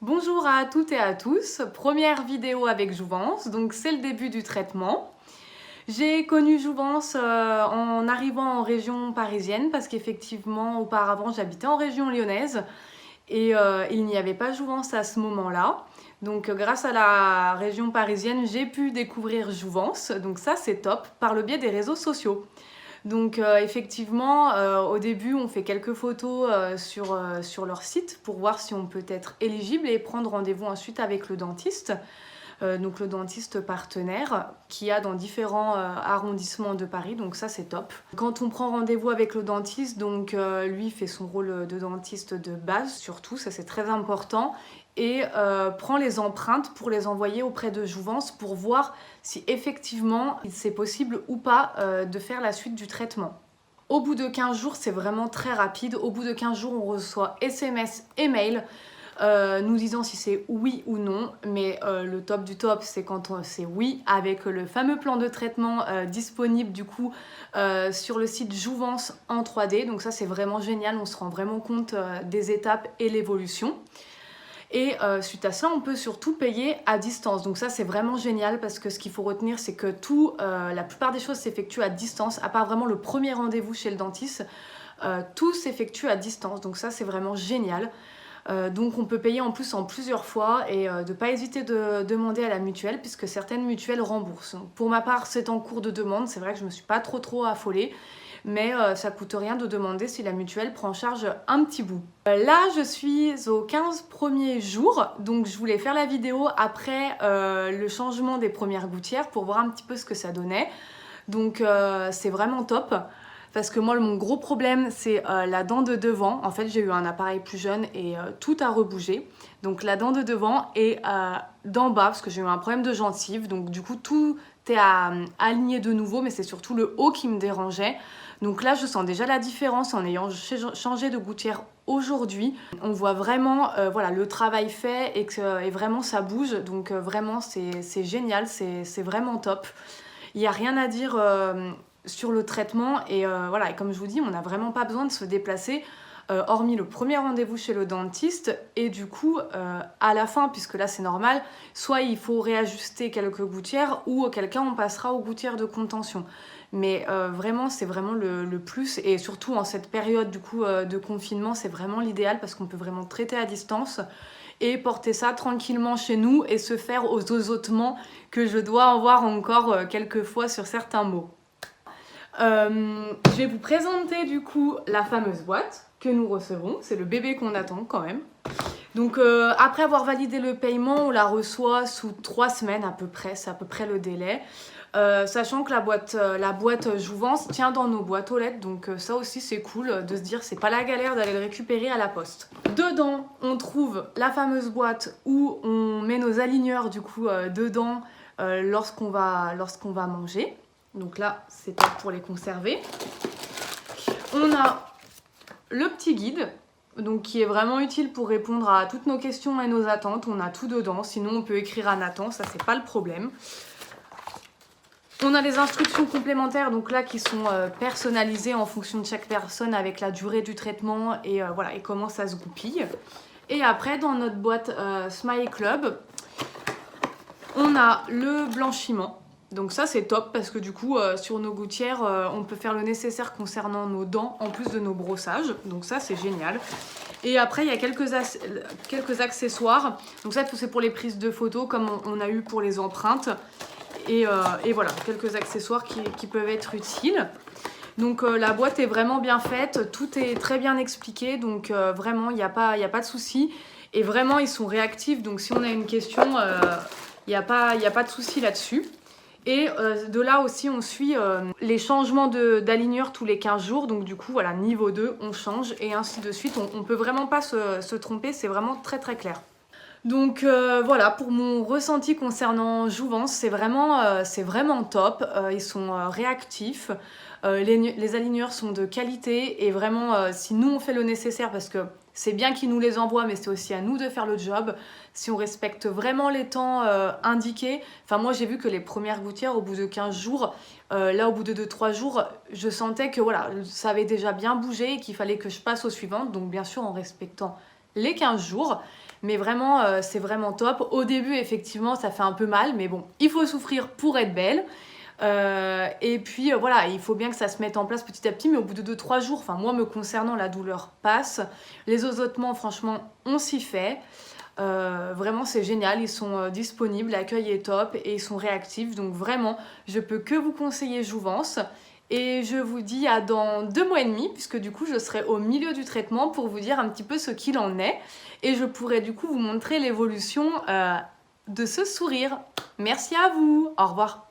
Bonjour à toutes et à tous, première vidéo avec Jouvence, donc c'est le début du traitement. J'ai connu Jouvence en arrivant en région parisienne parce qu'effectivement auparavant j'habitais en région lyonnaise et il n'y avait pas Jouvence à ce moment-là. Donc grâce à la région parisienne j'ai pu découvrir Jouvence, donc ça c'est top, par le biais des réseaux sociaux. Donc effectivement, au début, on fait quelques photos sur leur site pour voir si on peut être éligible et prendre rendez-vous ensuite avec le dentiste. Donc le dentiste partenaire qui a dans différents arrondissements de Paris, donc ça c'est top. Quand on prend rendez-vous avec le dentiste, donc lui fait son rôle de dentiste de base surtout, ça c'est très important, et prend les empreintes pour les envoyer auprès de Jouvence pour voir si effectivement c'est possible ou pas de faire la suite du traitement. Au bout de 15 jours, c'est vraiment très rapide. Au bout de 15 jours, on reçoit SMS et mail nous disant si c'est oui ou non, mais le top du top c'est quand c'est oui, avec le fameux plan de traitement disponible du coup sur le site Jouvence en 3D, donc ça c'est vraiment génial, on se rend vraiment compte des étapes et l'évolution. Et suite à ça, on peut surtout payer à distance. Donc ça, c'est vraiment génial parce que ce qu'il faut retenir, c'est que la plupart des choses s'effectuent à distance, à part vraiment le premier rendez-vous chez le dentiste. Tout s'effectue à distance. Donc ça, c'est vraiment génial. Donc on peut payer en plus en plusieurs fois et de ne pas hésiter de demander à la mutuelle puisque certaines mutuelles remboursent. Pour ma part, c'est en cours de demande. C'est vrai que je ne me suis pas trop affolée. Mais ça coûte rien de demander si la mutuelle prend en charge un petit bout. Là, je suis aux 15 premiers jours, donc je voulais faire la vidéo après le changement des premières gouttières pour voir un petit peu ce que ça donnait. Donc c'est vraiment top. Parce que moi, mon gros problème, c'est la dent de devant. En fait, j'ai eu un appareil plus jeune et tout a rebougé. Donc la dent de devant et d'en bas, parce que j'ai eu un problème de gencive. Donc du coup, tout est aligné de nouveau, mais c'est surtout le haut qui me dérangeait. Donc là, je sens déjà la différence en ayant changé de gouttière aujourd'hui. On voit vraiment voilà, le travail fait et vraiment ça bouge. Donc vraiment, c'est génial, c'est vraiment top. Il n'y a rien à dire sur le traitement et voilà, et comme je vous dis, on n'a vraiment pas besoin de se déplacer hormis le premier rendez-vous chez le dentiste et du coup à la fin, puisque là c'est normal, soit il faut réajuster quelques gouttières ou auquel cas on passera aux gouttières de contention. Mais vraiment, c'est vraiment le plus et surtout en cette période du coup de confinement, c'est vraiment l'idéal parce qu'on peut vraiment traiter à distance et porter ça tranquillement chez nous et se faire aux osotements que je dois en voir encore quelques fois sur certains mots. Je vais vous présenter du coup la fameuse boîte que nous recevons, c'est le bébé qu'on attend quand même. Donc après avoir validé le paiement, on la reçoit sous 3 semaines à peu près, c'est à peu près le délai. Sachant que la boîte Jouvence tient dans nos boîtes aux lettres, donc ça aussi c'est cool de se dire c'est pas la galère d'aller le récupérer à la poste. Dedans on trouve la fameuse boîte où on met nos aligneurs du coup dedans lorsqu'on va manger. Donc là c'est top pour les conserver. On a le petit guide, donc qui est vraiment utile pour répondre à toutes nos questions et nos attentes. On a tout dedans, sinon on peut écrire à Nathan, ça c'est pas le problème. On a les instructions complémentaires, donc là qui sont personnalisées en fonction de chaque personne avec la durée du traitement et voilà, et comment ça se goupille. Et après dans notre boîte Smile Club, on a le blanchiment. Donc ça c'est top parce que du coup sur nos gouttières on peut faire le nécessaire concernant nos dents en plus de nos brossages. Donc ça c'est génial. Et après il y a quelques accessoires. Donc ça c'est pour les prises de photos comme on a eu pour les empreintes. Et voilà, quelques accessoires qui peuvent être utiles. Donc la boîte est vraiment bien faite, tout est très bien expliqué, donc vraiment il n'y a pas de souci. Et vraiment ils sont réactifs, donc si on a une question, il n'y a pas de souci là-dessus. Et de là aussi on suit les changements d'aligneur tous les 15 jours, donc du coup voilà, niveau 2 on change et ainsi de suite. On peut vraiment pas se tromper, c'est vraiment très clair. Donc voilà, pour mon ressenti concernant Jouvence, c'est vraiment top. Ils sont réactifs, les aligneurs sont de qualité et vraiment si nous on fait le nécessaire parce que c'est bien qu'ils nous les envoient, mais c'est aussi à nous de faire le job. Si on respecte vraiment les temps indiqués, enfin moi j'ai vu que les premières gouttières, au bout de 15 jours, là au bout de 2-3 jours, je sentais que voilà, ça avait déjà bien bougé et qu'il fallait que je passe aux suivantes. Donc bien sûr en respectant les 15 jours. Mais vraiment, c'est vraiment top. Au début, effectivement, ça fait un peu mal, mais bon, il faut souffrir pour être belle. Et puis voilà, il faut bien que ça se mette en place petit à petit, mais au bout de 2-3 jours, enfin moi me concernant, la douleur passe. Les osotements, franchement, on s'y fait. Vraiment c'est génial, ils sont disponibles, l'accueil est top et ils sont réactifs. Donc vraiment, je peux que vous conseiller Jouvence. Et je vous dis à dans 2 mois et demi, puisque du coup je serai au milieu du traitement pour vous dire un petit peu ce qu'il en est. Et je pourrai du coup vous montrer l'évolution de ce sourire. Merci à vous, au revoir.